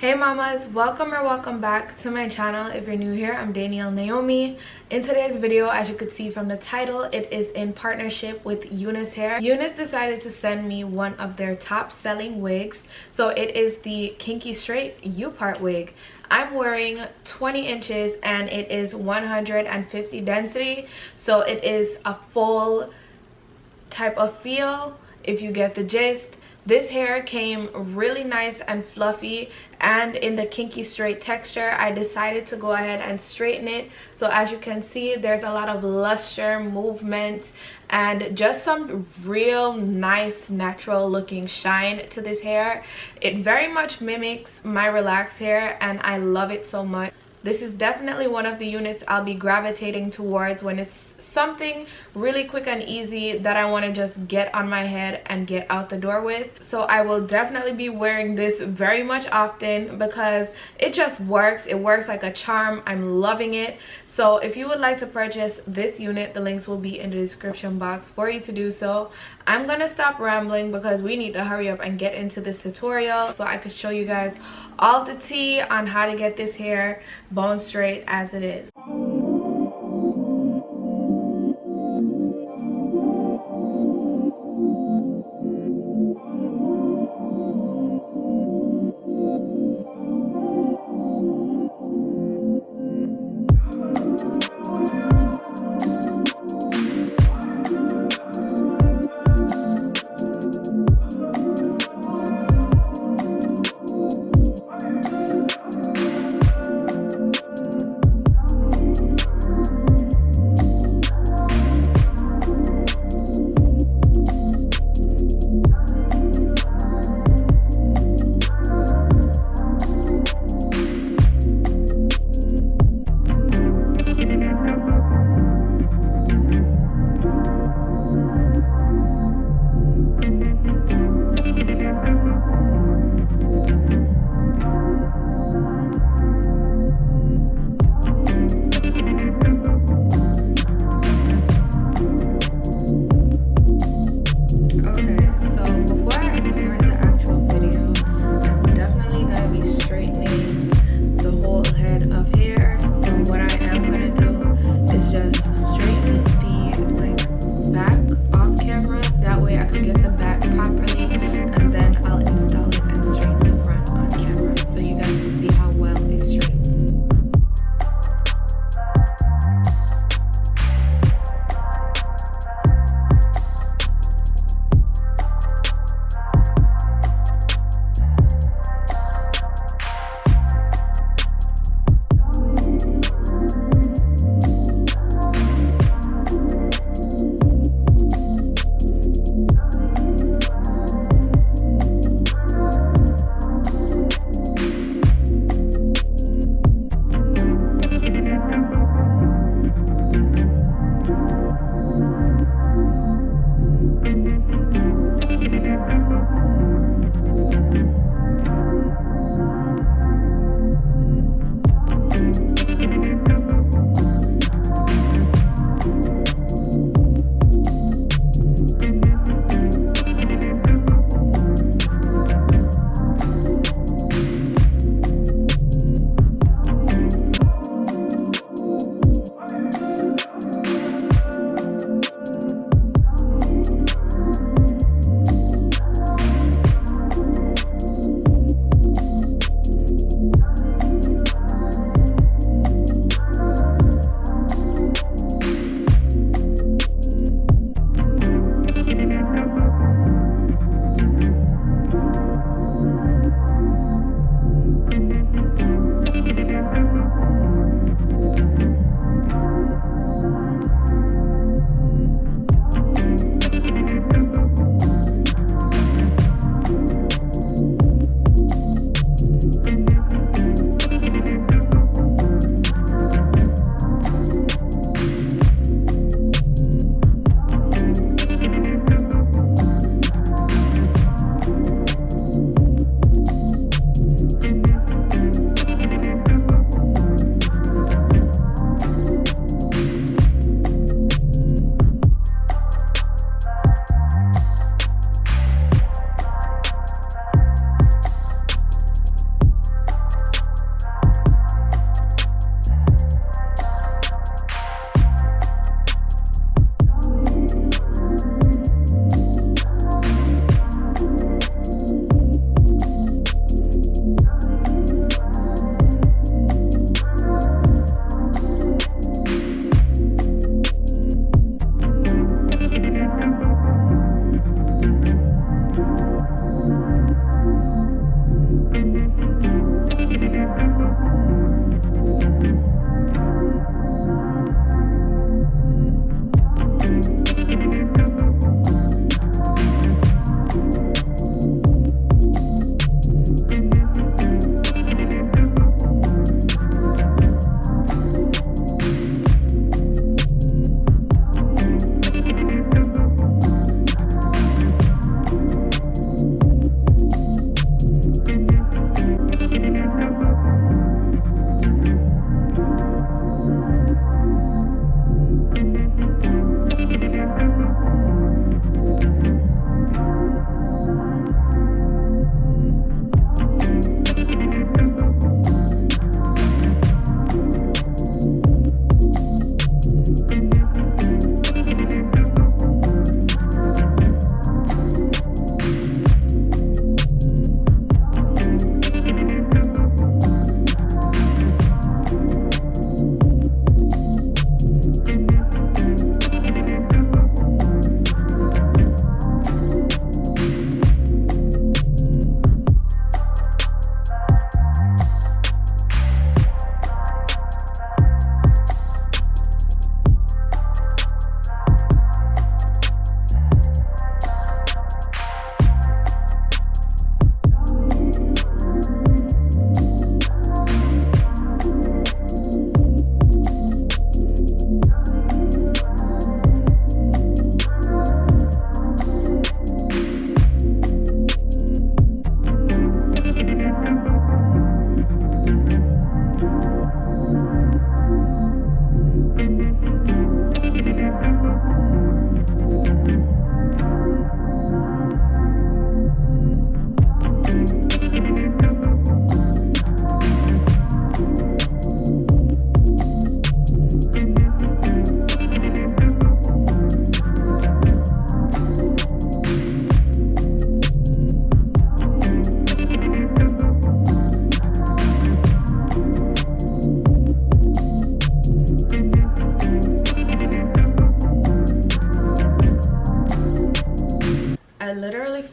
Hey mamas, welcome back to my channel. If you're new here, I'm Danielle Naomi. In today's video, as you could see from the title, it is in partnership with Unice Hair. Unice decided to send me one of their top selling wigs. So it is the Kinky Straight U-Part wig. I'm wearing 20 inches and it is 150 density. So it is a full type of feel, if you get the gist. This hair came really nice and fluffy and in the kinky straight texture. I decided to go ahead and straighten it. So as you can see, there's a lot of luster, movement, and just some real nice natural looking shine to this hair. It very much mimics my relaxed hair and I love it so much. This is definitely one of the units I'll be gravitating towards when it's something really quick and easy that I want to just get on my head and get out the door with. So I will definitely be wearing this very much often because it just works. It works like a charm. I'm loving it. So if you would like to purchase this unit, the links will be in the description box for you to do so. I'm gonna stop rambling because we need to hurry up and get into this tutorial so I could show you guys all the tea on how to get this hair bone straight as it is.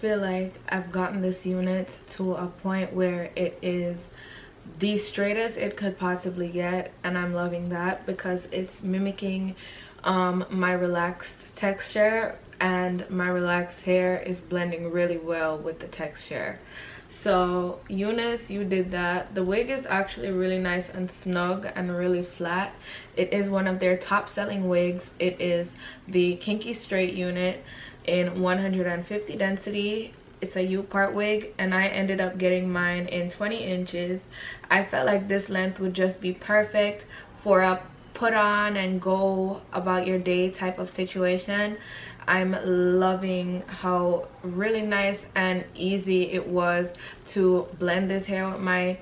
feel like I've gotten this unit to a point where it is the straightest it could possibly get, and I'm loving that because it's mimicking my relaxed texture, and my relaxed hair is blending really well with the texture. So Unice, you did that. The wig is actually really nice and snug and really flat. It is one of their top selling wigs. It is the Kinky Straight unit in 150 density. It's a U-part wig, and I ended up getting mine in 20 inches. I felt like this length would just be perfect for a put on and go about your day type of situation. I'm loving how really nice and easy it was to blend this hair with my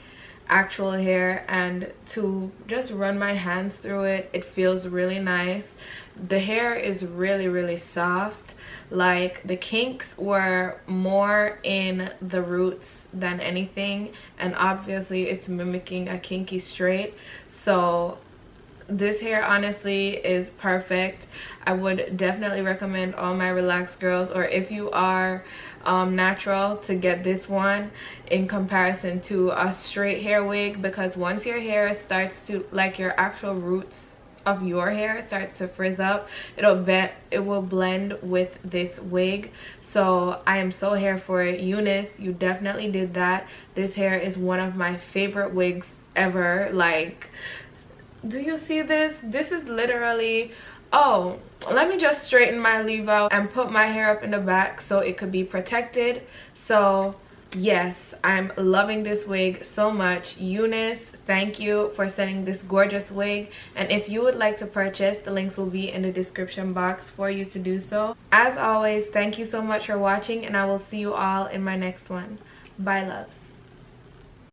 actual hair and to just run my hands through it. It feels really nice. The hair is really soft. Like, the kinks were more in the roots than anything, and obviously it's mimicking a kinky straight. So this hair honestly is perfect. I would definitely recommend all my relaxed girls, or if you are natural, to get this one in comparison to a straight hair wig, because once your hair starts to, like, your actual roots of your hair starts to frizz up, it will blend with this wig. So I am so here for it. Unice, you definitely did that. This hair is one of my favorite wigs ever. Like, do you see this? This is literally, oh, let me just straighten my leave out and put my hair up in the back so it could be protected. So yes, I'm loving this wig so much. Unice, thank you for sending this gorgeous wig, and if you would like to purchase, the links will be in the description box for you to do so. As always, thank you so much for watching, and I will see you all in my next one. Bye, loves.